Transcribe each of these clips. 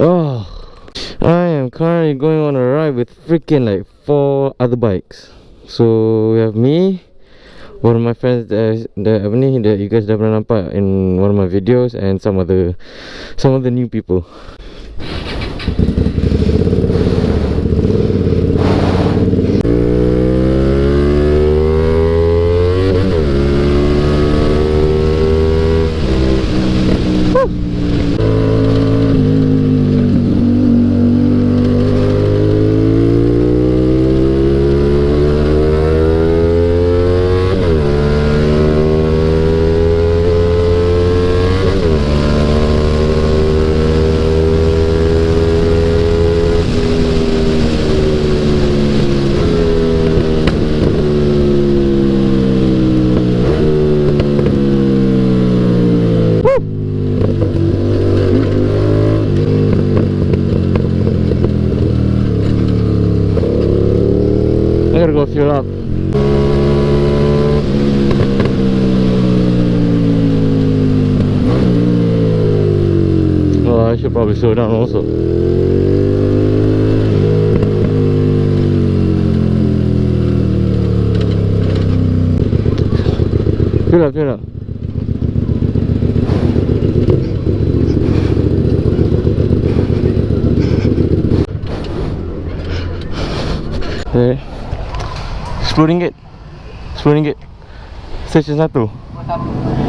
Oh, I am currently going on a ride with freaking like 4 other bikes. So we have me, one of my friends that you guys dah pernah nampak in one of my videos, and some of the new people. I gotta go fuel up. Oh, I should probably slow down also. Fuel up, fuel up. Okay. RM10. RM10. Station 1.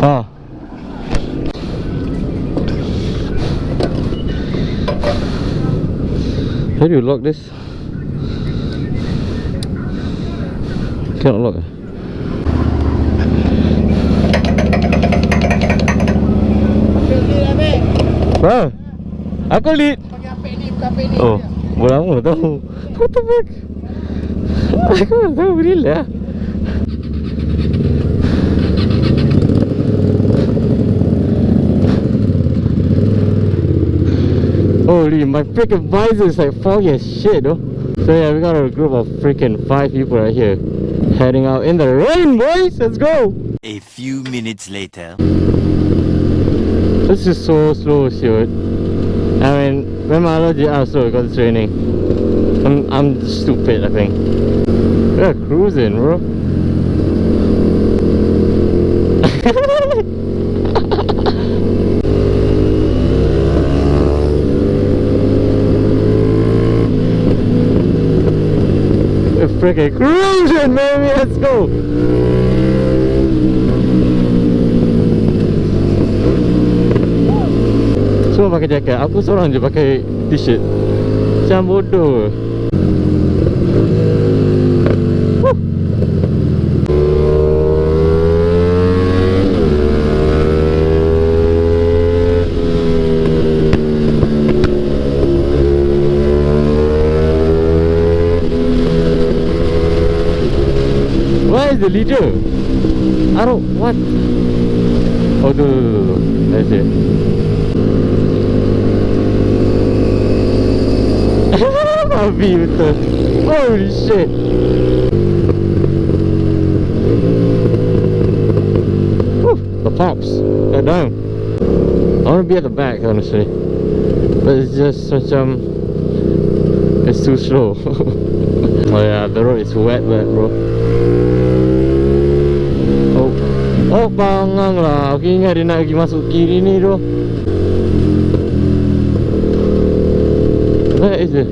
Ah. How do you lock this? Cannot lock. Bang, aku lead. Pakai apa ni? Bukan apa ni. Oh, bola lama tahu. What the fuck? Aku tak tahu bila. Holy, my freaking visor is like foggy as shit, though. So yeah, we got a group of freaking 5 people right here, heading out in the rain, boys. Let's go. A few minutes later. This is so slow, shit. I mean, when my allergy out slow because it's raining. I'm stupid, I think. We're cruising, bro. We're freaking cruising, baby. Let's go. Semua pakai jaket. Aku seorang je pakai t-shirt. Macam bodoh. Where is the leader? I don't... What? Oh, no. That's it. Babi betul. Holy shit. Woo, the pops. God damn. I want to be at the back, honestly. But it's just macam... It's too slow. Oh yeah, the road is wet, bro. Oh, bangang lah. Aku ingat dia nak pergi masuk kiri ni tu. Where is it?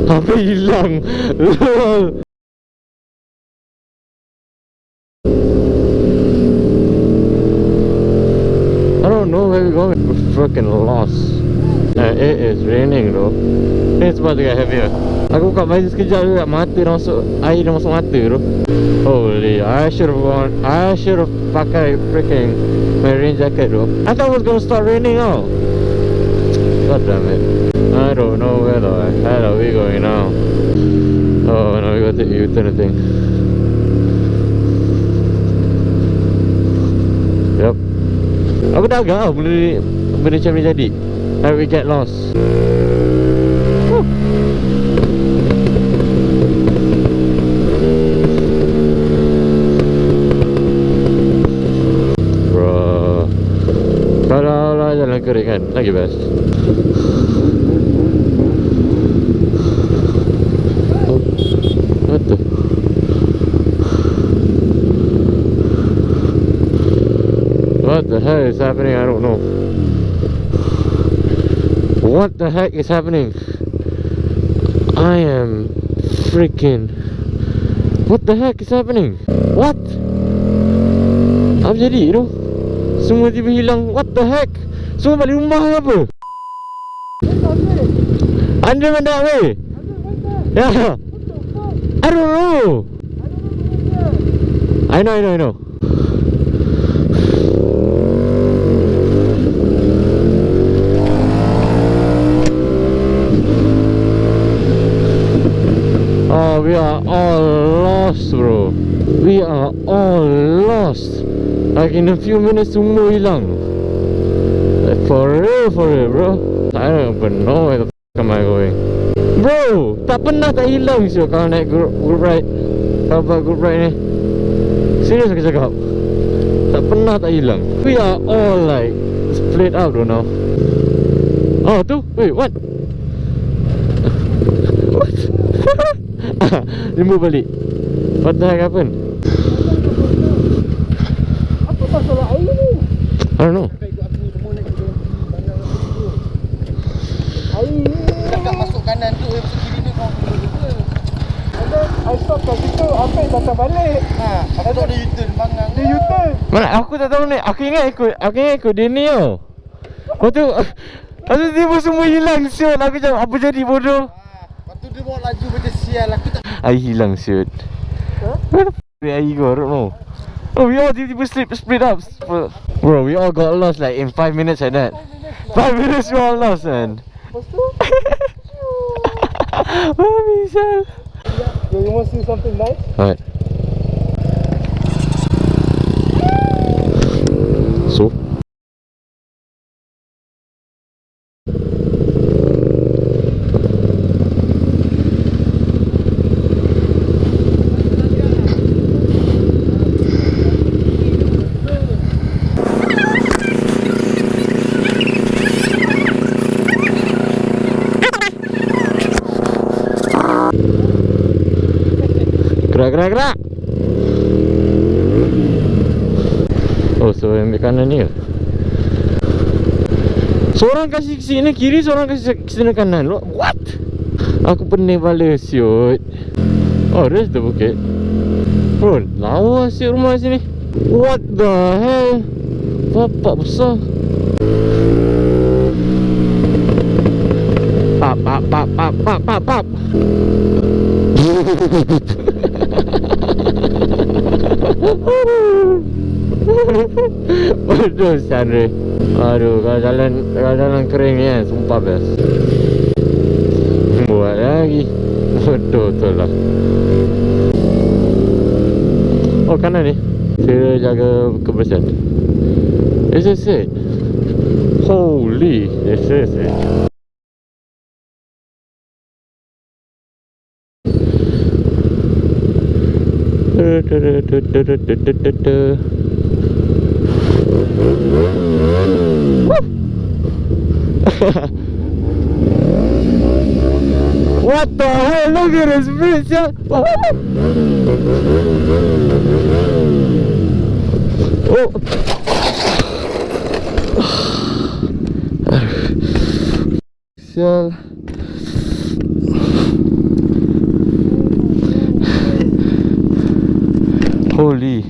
Hampir hilang. Lol. I don't know where we're going. We're freaking lost. It is raining though. It's about to get heavier. Aku buka baju sekejap juga, mata dah masuk, air dah masuk mata tu. Holy, I should have pakai freaking my rain jacket tu. I thought it was gonna start raining now. God damn it. I don't know where the hell are we going now. Oh no, we got the U-turn thing. Yep. Aku dah agak benda macam ni jadi. Like we get lost. Woo. Bro, kalau lah jalan ke kering kan, lagi best. What the? What the hell is happening? I don't know. What the heck is happening? I am freaking... What the heck is happening? What? Apa jadi tu? Semua tiba hilang. What the heck? Semua balik rumah ke apa? Under man that way? Yeah. I don't know. I know. Oh, we are all lost, bro. We are all lost. Like in a few minutes, semua hilang. Like for real, bro. I don't even know where the f*** am I going. Bro, tak pernah tak hilang sih kalau naik group ride. Kalau buat group ride ni, serius aku cakap, tak pernah tak hilang. We are all like split up tu now. Oh tu, wait, what? What? Limbu balik. What the heck happened? Apa masalah air ni? I don't know. Air Cakap masuk kanan tu, yang kiri ni kau kita. I stop kat situ, Afiq datang balik. Aku tu ada U-turn bangang. Dia U-turn. Mana aku tak tahu ni. Aku ingat ikut dia ni tau. Lepas tu tiba semua hilang siut. Aku macam apa jadi bodoh. Lepas tu dia bawa laju macam sial. Aku tak... Air hilang siut. Where the f*** did air go? I don't know. Oh, we all tiba-tiba split up. Bro, we all got lost like in 5 minutes like that. 5 minutes we all lost, man. Lepas tu Mami sial. you want to see something nice? Alright. So gerak. Oh, so ambil kanan ni ke? Seorang kasih ke sini kiri, seorang kasih ke sini kanan. What? Aku pening kepala siut. Oh, there's the bukit. Bro, lawa siut rumah sini. What the hell? Bapak besar. Pap. Bodoh Chandra. Aduh, kalau jalan kering ni kan, sumpah best. Buat lagi. Bodoh betul lah. Oh, kanan ni. Saya jaga kebersihan. Is this it? Holy, this is it. What the hell? Look at this bridge, yeah. Oh. Sial. Holy.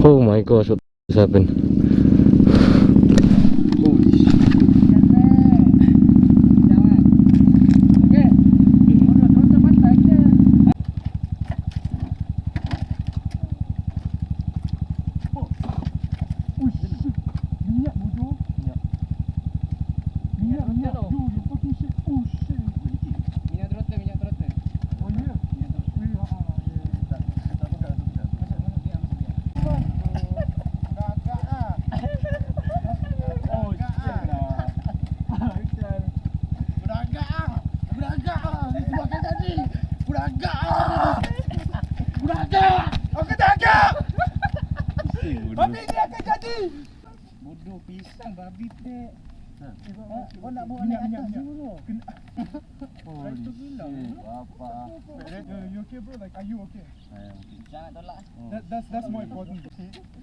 Oh my gosh, what has happened? Holy shit. Bodoh pisang babi pek. Kau nak bawa naik atas dulu. Oh, itu gila. Apa? You okay bro? Like are you okay? Jangan tolak. That's more important.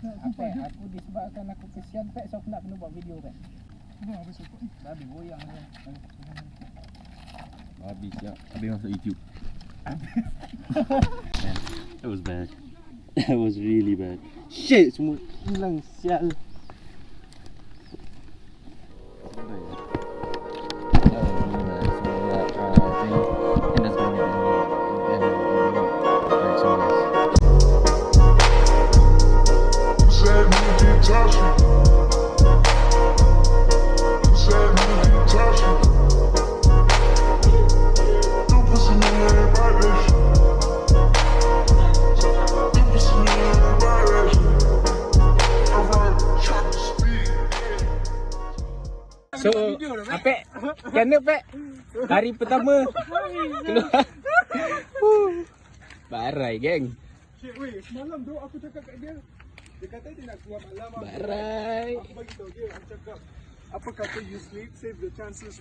Apa? Aku disebabkan aku kesian pek, so aku nak kena buat video pek. Apa sokong? Babi goyang dia. Habis ya. Habis masuk YouTube. That was bad. That was really bad. Shit, semua hilang sial. So, Apek, kena Pek. Hari pertama keluar. Barai geng. Shit, weh, semalam tu aku cakap kat dia. Dia kata dia nak keluar malam. Barai. Aku bagi tahu dia, aku cakap, apa kata you sleep, save the chances